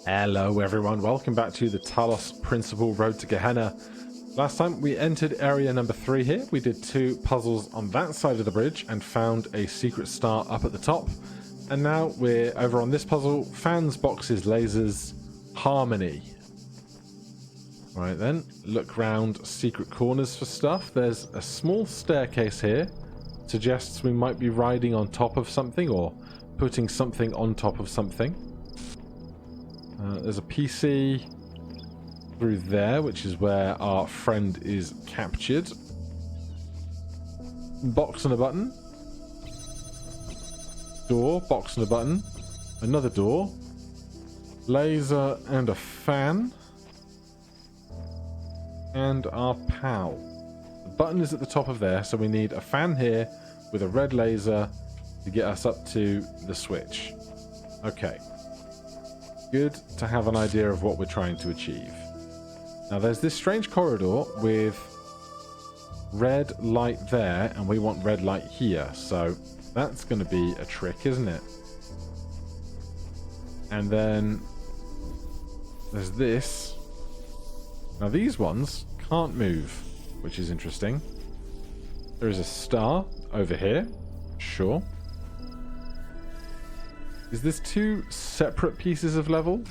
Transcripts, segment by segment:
Hello everyone, welcome back to the Talos Principle Road to Gehenna. Last time we entered area number 3 here. We did 2 puzzles on that side of the bridge and found a secret star up at the top. And now we're over on this puzzle, fans, boxes, lasers, harmony. Alright then, look round secret corners for stuff. There's a small staircase here. Suggests we might be riding on top of something or putting something on top of something. There's a PC through there, which is where our friend is captured. Box and a button. Door, box and a button. Another door. Laser and a fan. And our pal. The button is at the top of there, so we need a fan here with a red laser to get us up to the switch. Okay. Good to have an idea of what we're trying to achieve. Now there's this strange corridor with red light there, and we want red light here, so that's going to be a trick, isn't it? And then there's this. Now these ones can't move, which is interesting. There is a star over here, sure. Is this 2 separate pieces of level?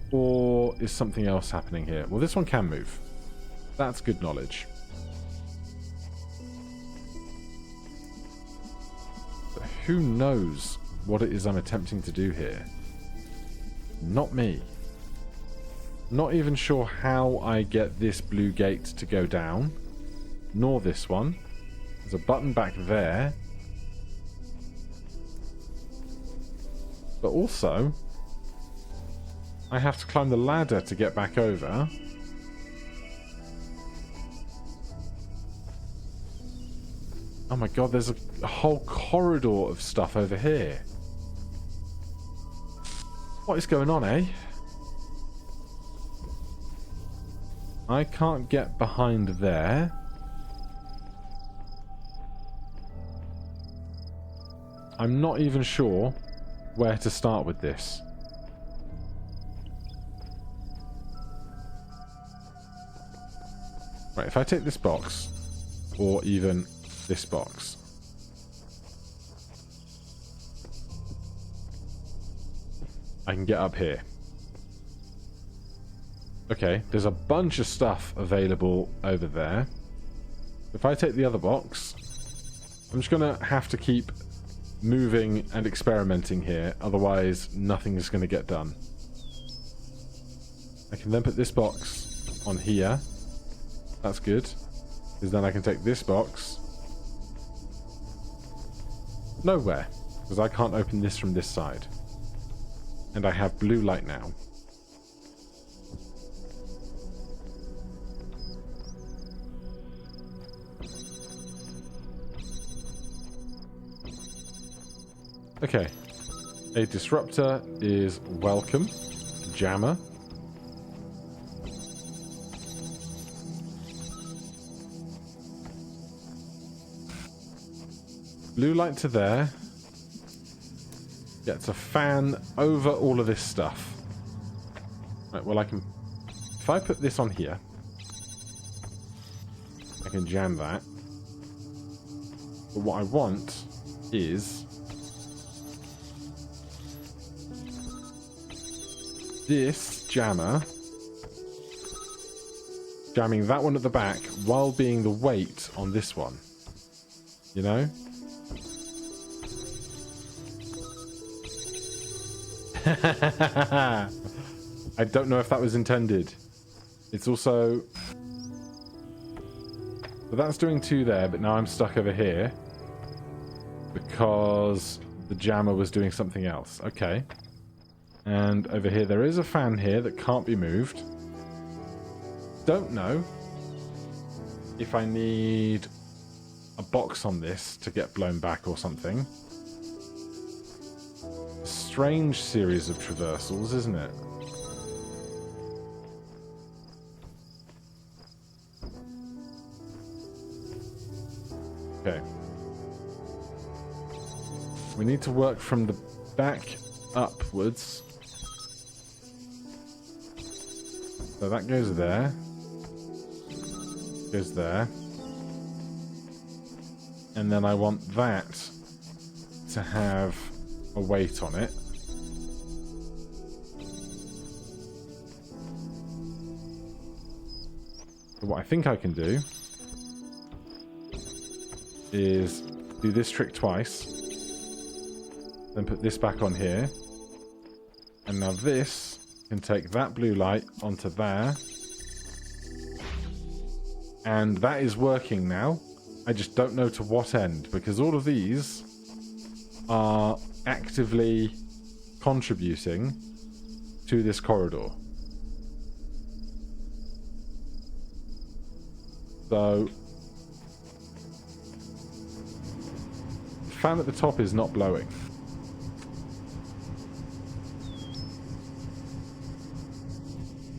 Or is something else happening here? Well, this one can move. That's good knowledge. But who knows what it is I'm attempting to do here? Not me. Not even sure how I get this blue gate to go down. Nor this one. There's a button back there. But also, I have to climb the ladder to get back over. Oh my god, there's a whole corridor of stuff over here. What is going on, eh? I can't get behind there. I'm not even sure where to start with this. Right, if I take this box, or even this box, I can get up here. Okay, there's a bunch of stuff available over there. If I take the other box, I'm just gonna have to keep moving and experimenting here, otherwise nothing is going to get done. I can then put this box on here. That's good, because then I can take this box nowhere, because I can't open this from this side. And I have blue light now. Okay, a disruptor is welcome. Jammer. Blue light to there. Gets a fan over all of this stuff. Right, well I can... If I put this on here, I can jam that. But what I want is this jammer jamming that one at the back while being the weight on this one. You know? I don't know if that was intended. It's also... But that's doing 2 there, but now I'm stuck over here because the jammer was doing something else. Okay. And over here there is a fan here that can't be moved. Don't know if I need a box on this to get blown back or something. A strange series of traversals, isn't it? Okay. We need to work from the back upwards. So that goes there. Goes there. And then I want that to have a weight on it. So what I think I can do is do this trick twice, then put this back on here, and now this can take that blue light onto there, and that is working now. I just don't know to what end, because all of these are actively contributing to this corridor. So the fan at the top is not blowing.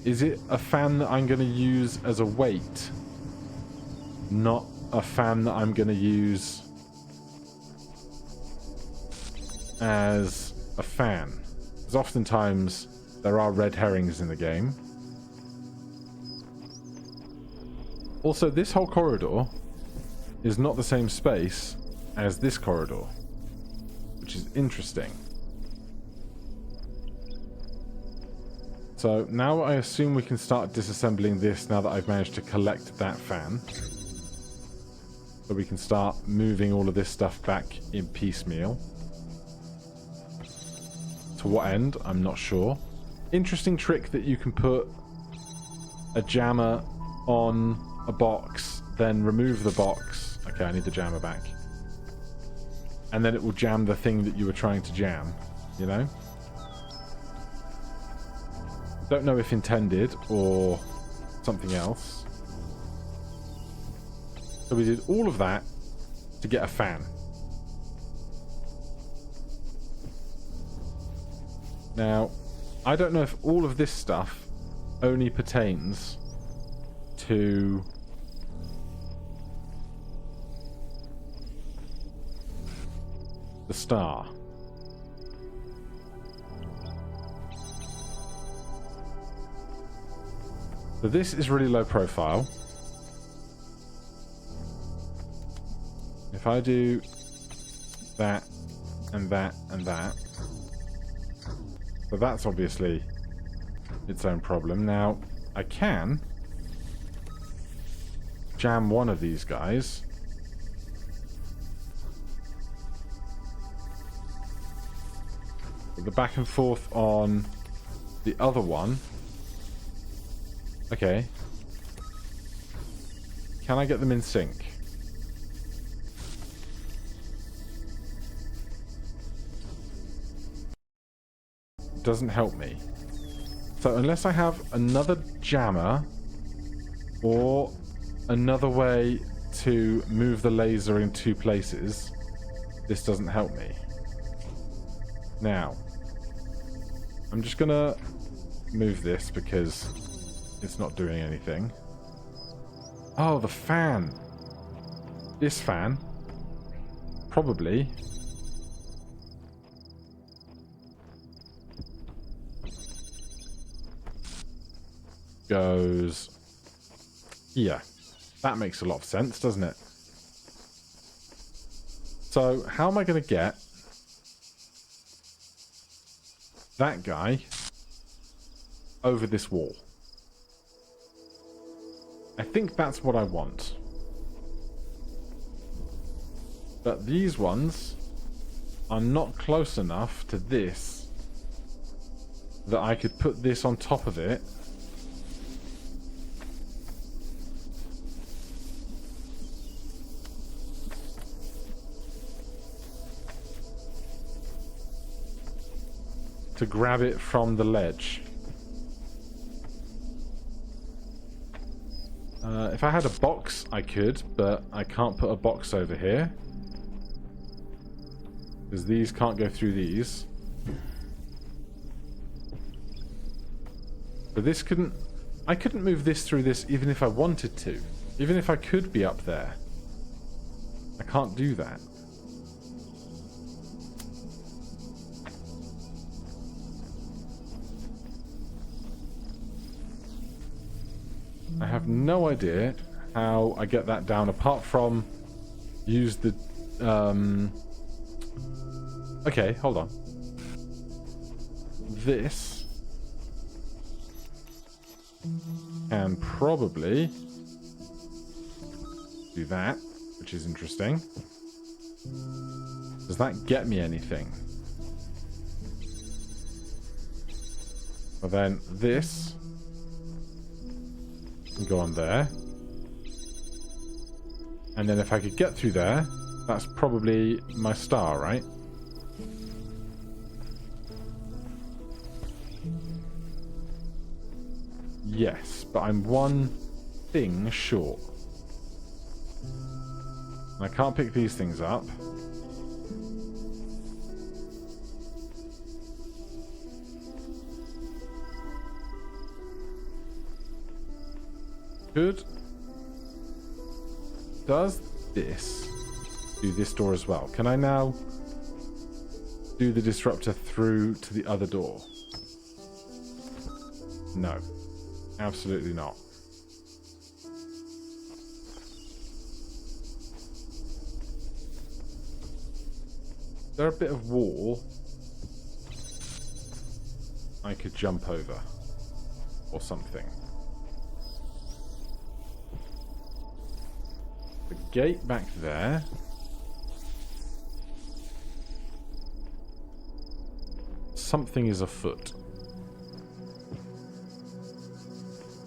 Is it a fan that I'm going to use as a weight? Not a fan that I'm going to use as a fan. Because oftentimes there are red herrings in the game. Also, this whole corridor is not the same space as this corridor, which is interesting. So now I assume we can start disassembling this now that I've managed to collect that fan. So we can start moving all of this stuff back in piecemeal. To what end? I'm not sure. Interesting trick that you can put a jammer on a box, then remove the box. Okay, I need the jammer back. And then it will jam the thing that you were trying to jam, you know? Don't know if intended or something else. So we did all of that to get a fan. Now, I don't know if all of this stuff only pertains to the star. So this is really low profile. If I do that and that and that, so that's obviously its own problem. Now, I can jam one of these guys. But the back and forth on the other one. Okay. Can I get them in sync? Doesn't help me. So unless I have another jammer or another way to move the laser in two places, this doesn't help me. Now, I'm just gonna move this because it's not doing anything. Oh, the fan. This fan probably goes here. That makes a lot of sense, doesn't it? So how am I going to get that guy over this wall? I think that's what I want. But these ones are not close enough to this that I could put this on top of it to grab it from the ledge. If I had a box, I could, but I can't put a box over here. Because these can't go through these. But this couldn't... I couldn't move this through this even if I wanted to. Even if I could be up there. I can't do that. I have no idea how I get that down apart from use the... Okay, hold on. This can probably do that, which is interesting. Does that get me anything? Well then, this can go on there. And then if I could get through there, that's probably my star, right? Yes, but I'm one thing short. And I can't pick these things up. Good. Does this do this door as well? Can I now do the disruptor through to the other door? No. Absolutely not. Is there a bit of wall I could jump over? Or something? The gate back there. Something is afoot.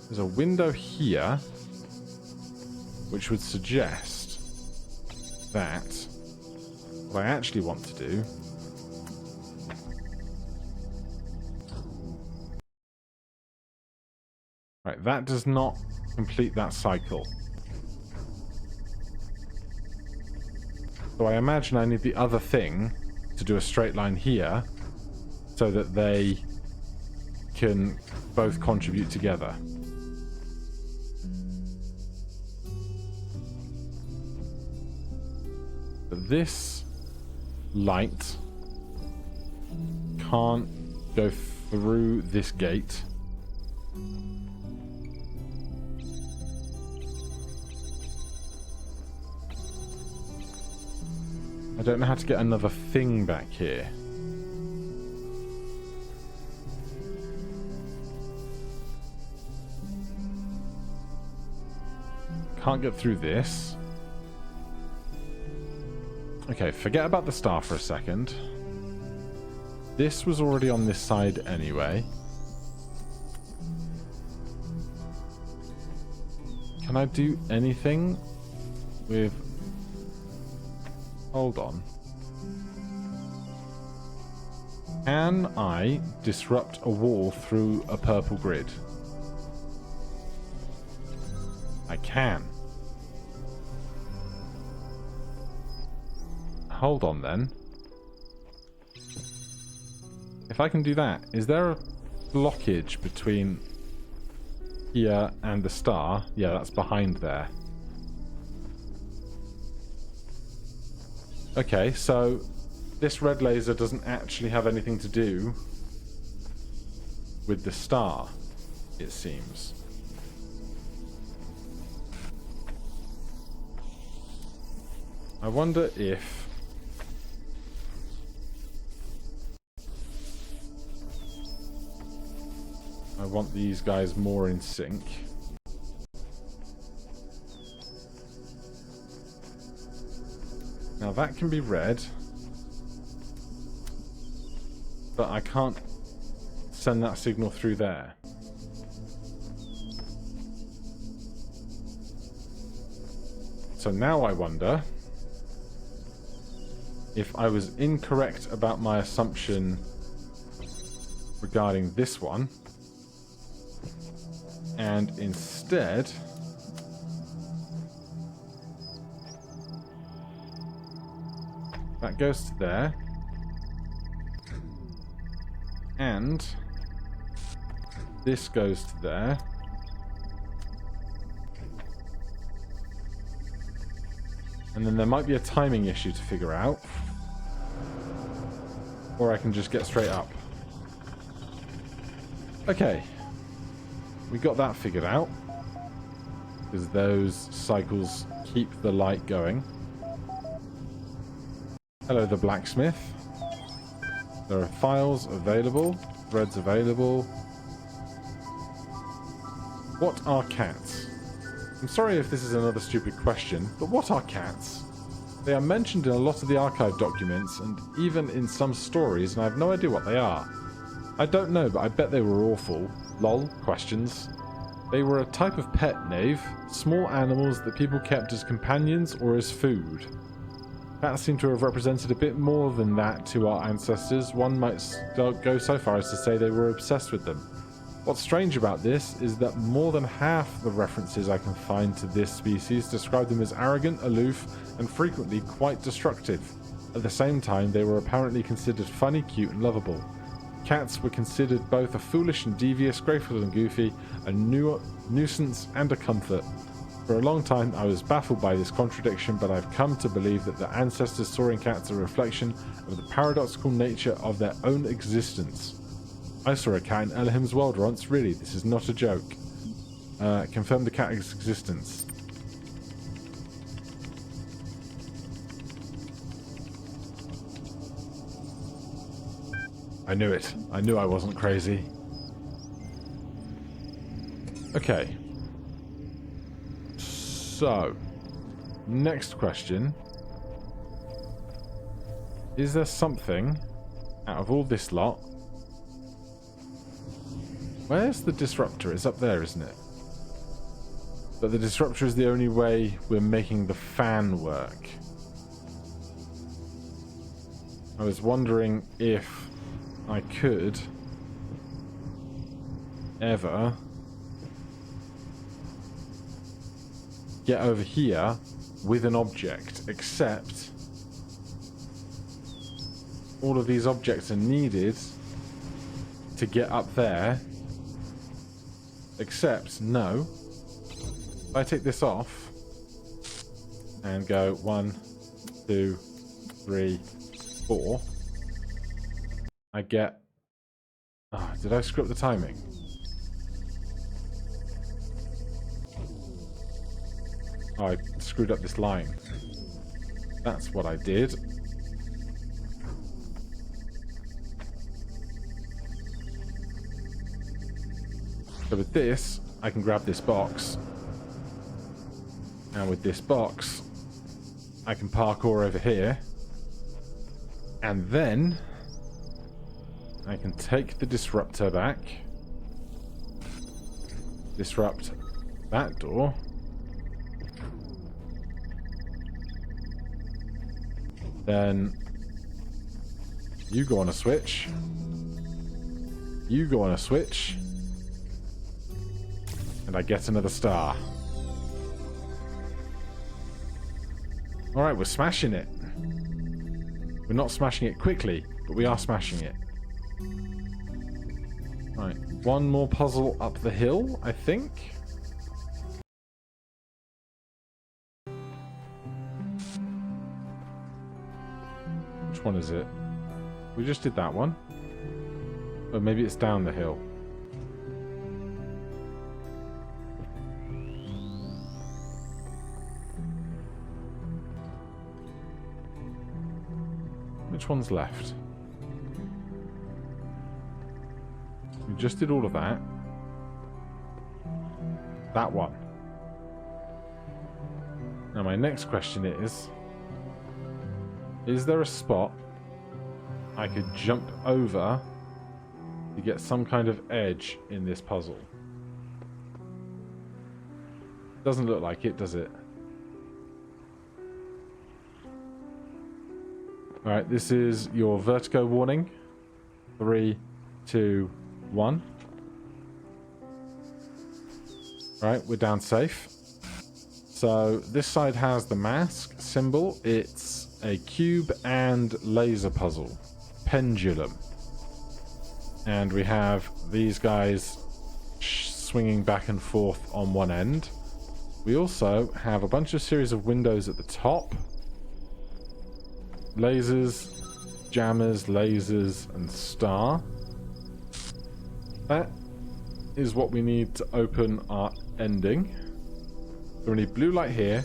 There's a window here, which would suggest that what I actually want to do right, that does not complete that cycle. So I imagine I need the other thing to do a straight line here so that they can both contribute together. But this light can't go through this gate. I don't know how to get another thing back here. Can't get through this. Okay, forget about the star for a second. This was already on this side anyway. Can I do anything with... Hold on. Can I disrupt a wall through a purple grid? I can. Hold on then. If I can do that, is there a blockage between here and the star? Yeah, that's behind there. Okay, so this red laser doesn't actually have anything to do with the star, it seems. I wonder if... I want these guys more in sync. Now that can be red, but I can't send that signal through there. So now I wonder if I was incorrect about my assumption regarding this one, and instead that goes to there, and this goes to there, and then there might be a timing issue to figure out, or I can just get straight up. Okay, we got that figured out. because those cycles keep the light going. Hello, the blacksmith. There are files available, threads available. What are cats? I'm sorry if this is another stupid question, but what are cats? They are mentioned in a lot of the archive documents and even in some stories, and I have no idea what they are. I don't know, but I bet they were awful. Lol, questions. They were a type of pet, Knave. Small animals that people kept as companions or as food. Cats seem to have represented a bit more than that to our ancestors. One might go so far as to say they were obsessed with them. What's strange about this is that more than half the references I can find to this species describe them as arrogant, aloof, and frequently quite destructive. At the same time, they were apparently considered funny, cute, and lovable. Cats were considered both a foolish and devious, graceful and goofy, a nuisance and a comfort. For a long time, I was baffled by this contradiction, but I've come to believe that the ancestors saw in cats a reflection of the paradoxical nature of their own existence. I saw a cat in Elohim's world once. Really, this is not a joke. Confirm the cat's existence. I knew it. I knew I wasn't crazy. Okay. So, next question. Is there something out of all this lot? Where's the disruptor? It's up there, isn't it? But the disruptor is the only way we're making the fan work. I was wondering if I could ever get over here with an object, except all of these objects are needed to get up there, except no. If I take this off and go 1, 2, 3, 4, I get... Oh, did I screw up the timing? Oh, I screwed up this line. That's what I did. So with this, I can grab this box. And with this box, I can parkour over here. And then I can take the disruptor back. Disrupt that door. Then you go on a switch. You go on a switch. And I get another star. Alright, we're smashing it. We're not smashing it quickly, but we are smashing it. Right, one more puzzle up the hill, I think. Which one is it? We just did that one. Or maybe it's down the hill. Which one's left? We just did all of that. That one. Now my next question is there a spot I could jump over to get some kind of edge in this puzzle? Doesn't look like it, does it? Alright, this is your vertigo warning. 3, 2, 1. Alright, we're down safe. So this side has the mask symbol. It's a cube and laser puzzle. Pendulum. And we have these guys swinging back and forth on one end. We also have a bunch of series of windows at the top. Lasers, jammers, lasers, and star. That is what we need to open our ending. So we need blue light here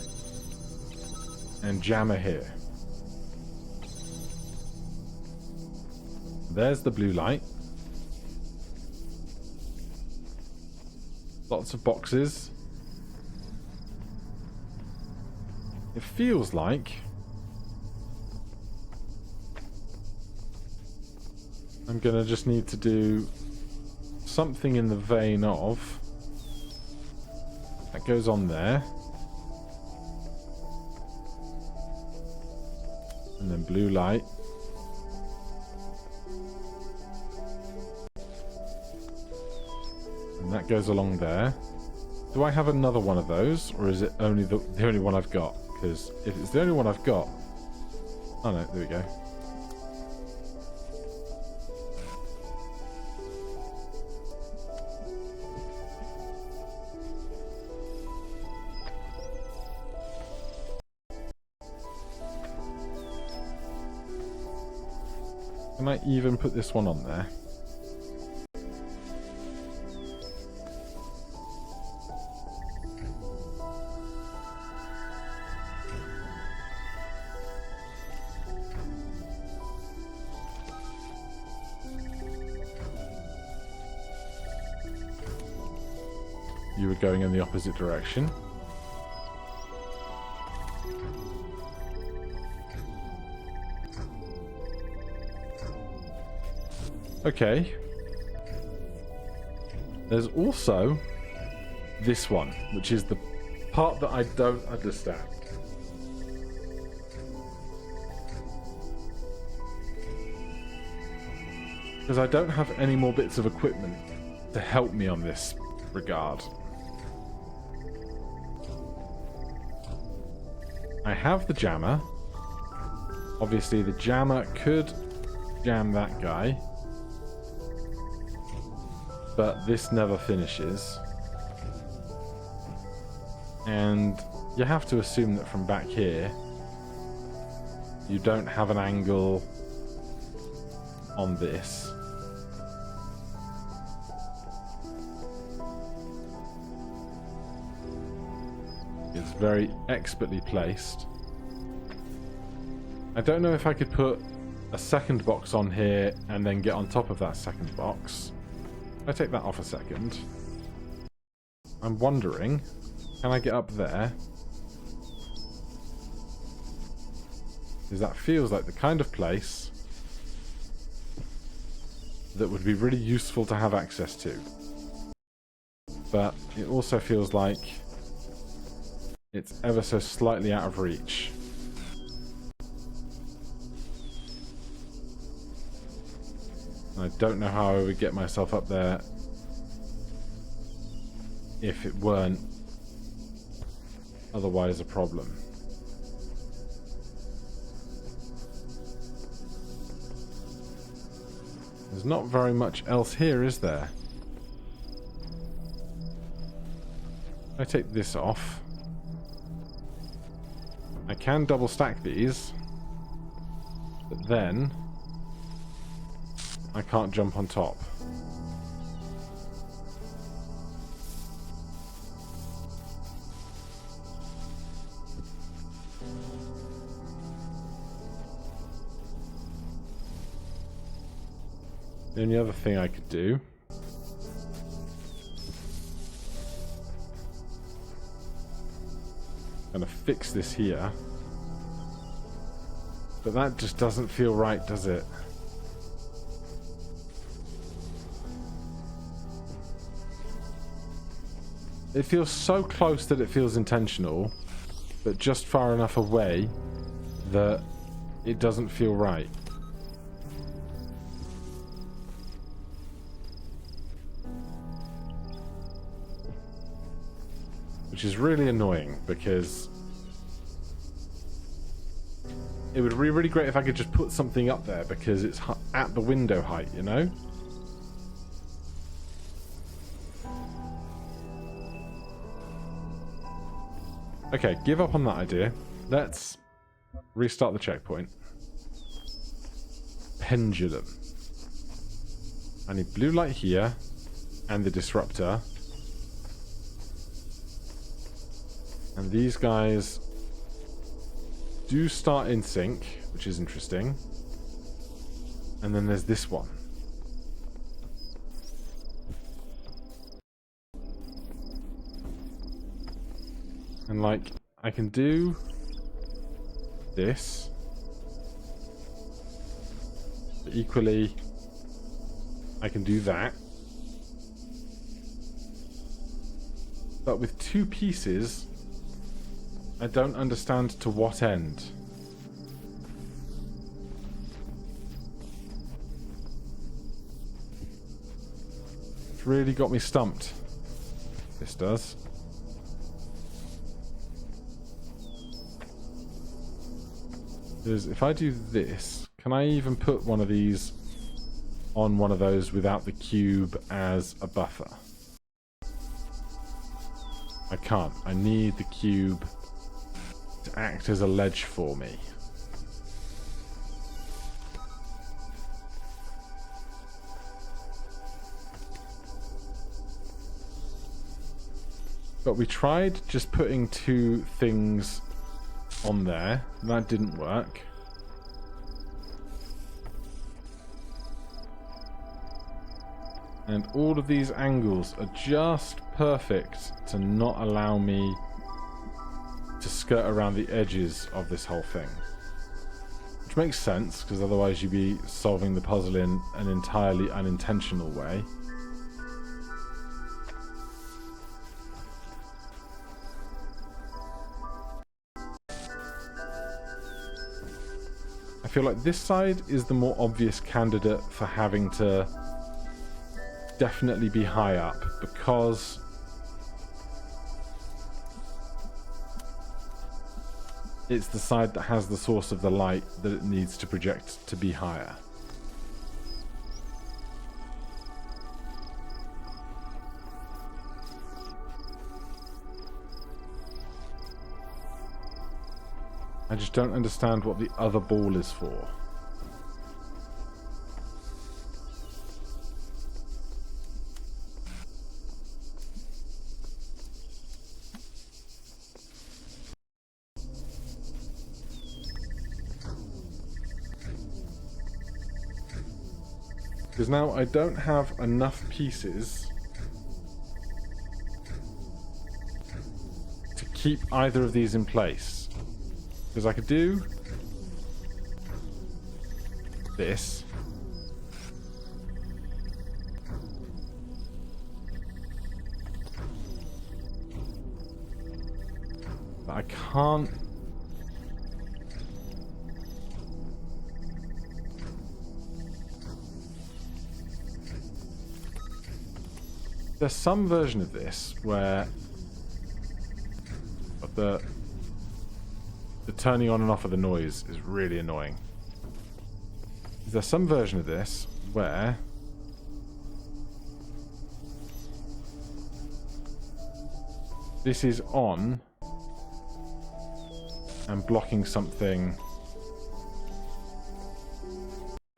and jammer here. There's the blue light. Lots of boxes. It feels like I'm gonna just need to do something in the vein of that goes on there, and then blue light, and that goes along there. Do I have another one of those, or is it only the only one I've got? Because if it's the only one I've got, oh no, there we go. Can I even put this one on there? You were going in the opposite direction. Okay. There's also this one, which is the part that I don't understand. Because I don't have any more bits of equipment to help me on this regard. I have the jammer. Obviously the jammer could jam that guy. But this never finishes. And you have to assume that from back here you don't have an angle on this. It's very expertly placed. I don't know if I could put a second box on here and then get on top of that second box. I take that off a second. I'm wondering, can I get up there? Because that feels like the kind of place that would be really useful to have access to. But it also feels like it's ever so slightly out of reach. I don't know how I would get myself up there if it weren't otherwise a problem. There's not very much else here, is there? I take this off. I can double stack these, but then I can't jump on top. The only other thing I could do kind of fix this here, but that just doesn't feel right, does it? It feels so close that it feels intentional, but just far enough away that it doesn't feel right. Which is really annoying, because it would be really great if I could just put something up there, because it's at the window height, you know? Okay, give up on that idea. Let's restart the checkpoint. Pendulum. I need blue light here, and the disruptor. And these guys do start in sync, which is interesting. And then there's this one. And like, I can do this. But equally, I can do that. But with two pieces, I don't understand to what end. It's really got me stumped. This does. Because if I do this, can I even put one of these on one of those without the cube as a buffer? I can't. I need the cube to act as a ledge for me. But we tried just putting two things on there. That didn't work. And all of these angles are just perfect to not allow me to skirt around the edges of this whole thing. Which makes sense, because otherwise you'd be solving the puzzle in an entirely unintentional way. I feel like this side is the more obvious candidate for having to definitely be high up, because it's the side that has the source of the light that it needs to project to be higher. I just don't understand what the other ball is for. Because now I don't have enough pieces to keep either of these in place. Because I could do this. But I can't. There's some version of this where the turning on and off of the noise is really annoying. There's some version of this where this is on and blocking something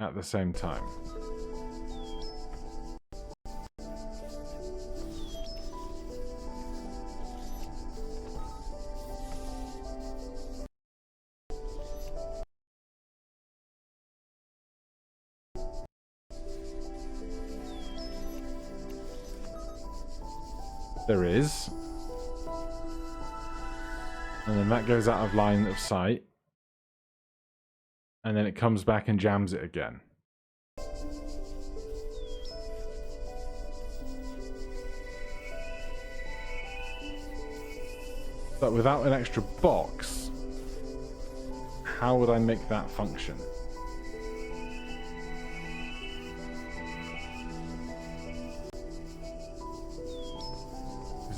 at the same time. There is. And then that goes out of line of sight. And then it comes back and jams it again. But without an extra box, how would I make that function?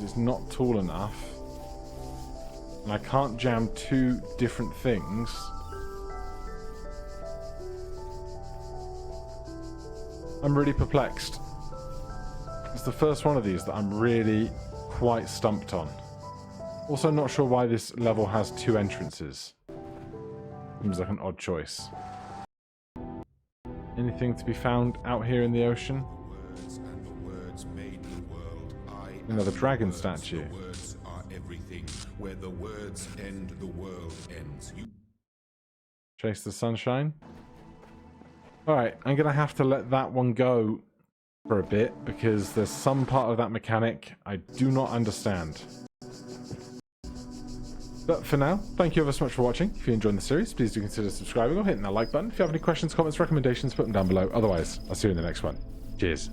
It's not tall enough, and I can't jam two different things. I'm really perplexed. It's the first one of these that I'm really quite stumped on. Also not sure why this level has two entrances. Seems like an odd choice. Anything to be found out here in the ocean? Another dragon statue. everything. Where the words end, the world ends. Chase the sunshine. Alright, I'm going to have to let that one go for a bit because there's some part of that mechanic I do not understand. But for now, thank you ever so much for watching. If you enjoyed the series, please do consider subscribing or hitting that like button. If you have any questions, comments, recommendations, put them down below. Otherwise, I'll see you in the next one. Cheers.